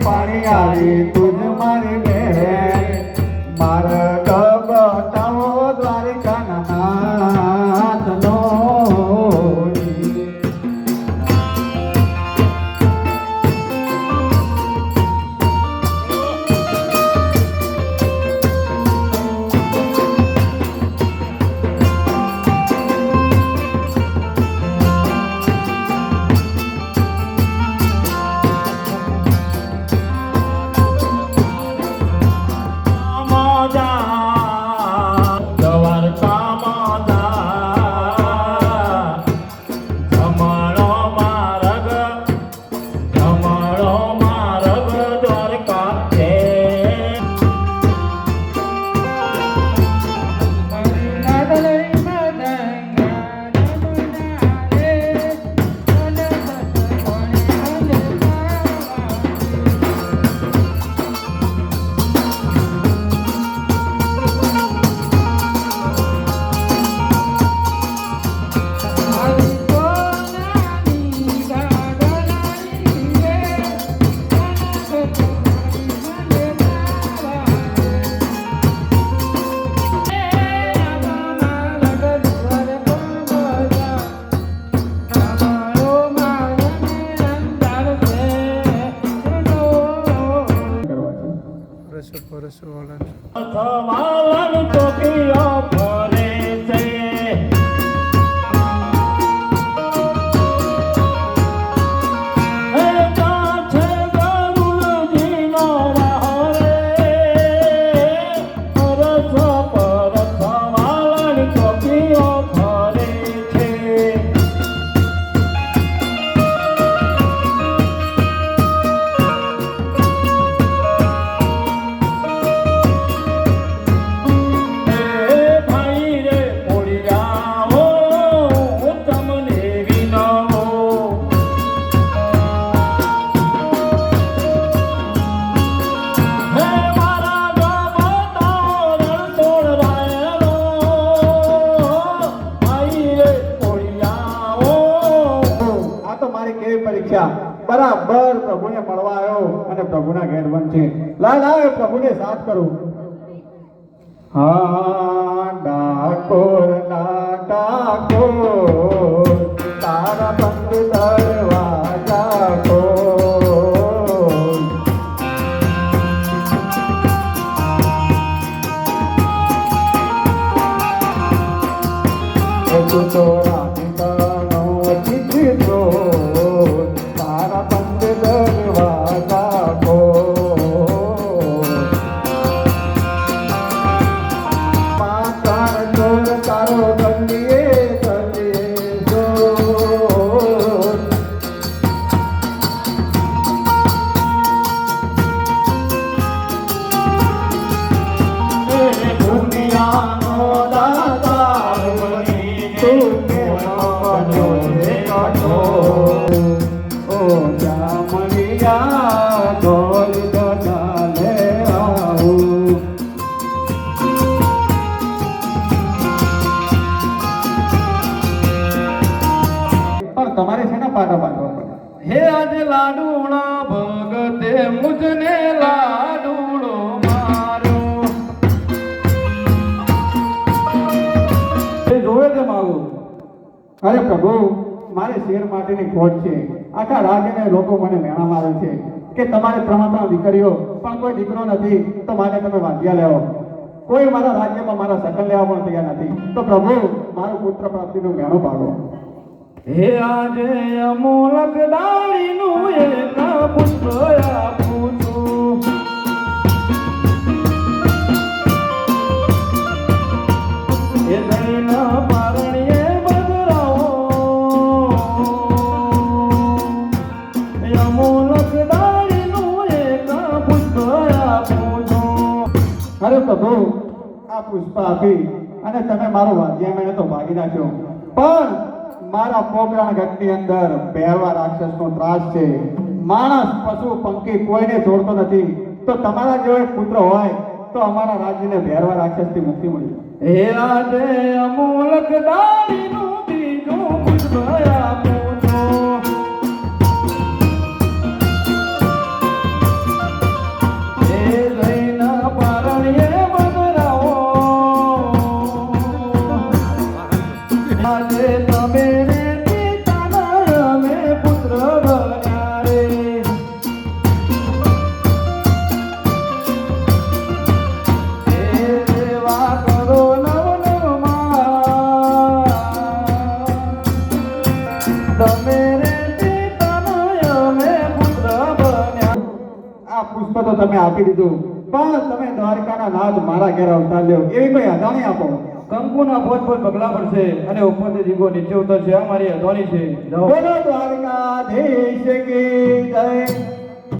પાણી આવી તુજ મારી બેન મારા બતાવો દ્વારિકા નાથનો બરાબર પ્રભુને મળવા આવ્યો અને પ્રભુના ઘેર બનશે લાવ પ્રભુને સાથ કરું હા ડાકોર ના ડાકોર તારા બંધ દરવાજા ખોલ તું તો રાધિકાનો ચિત્રો તમારે છે ને પાટા પાડવા પડે હે આજે લાડુણા ભગતે મુજને લાડુડો માર્યો એ જોવે છે મારું અરે પ્રભુ મારે શેર માટેની ખોટ છે આખા રાજ્યને લોકો મને મેણા મારે છે કે તમારે 3 દીકરીઓ પણ કોઈ દીકરો નથી તો મારે તમે વાંધ્યા લેવો કોઈ મારા રાજ્યમાં મારા સકન લેવા પણ તૈયાર નથી તો પ્રભુ મારું પુત્ર પ્રાપ્તિનું મેણું પાડો હે આજે અમોલક ડાળીનું એક પુષ્પ આપું છું એ દહીંના પારણીએ બદરાવો અમોલક ડાળીનું એક પુષ્પ આપું છું અરે પ્રભુ આ પુષ્પ આપી અને તમે મારું વાદ્ય મેળે તો ભાગી નાખ્યો પણ મારા પોકરણ ગઢની અંદર ભેરવા રાક્ષસનો ત્રાસ છે માણસ પશુ પંખી કોઈને છોડતો નથી તો તમારા જેવો એક પુત્ર હોય તો અમારા રાજ્યને ભેરવા રાક્ષસથી મુક્તિ મળી હે આજે અમોલક દાડીનું બીજું પુષ્પ આપું છું આજે તમે રે પિતાના અમે પુત્ર બન્યા રે. એ સેવા કરો નવ નવમાં. તમે રે પિતાના અમે પુત્ર બન્યા. આ પુષ્પ તો તમે આપી દીધું, પણ તમે દ્વારકાના નાથ મારા ઘેર અવતાર લ્યો એવી કોઈ અદાણી આપો. કંકુના પોત પોત પગલા પડશે અને ઉપરથી દીવો નીચે ઉતરશે. આ મારી અધોની છે. જાઓ. બોલો દ્વારકાધીશ કી જય.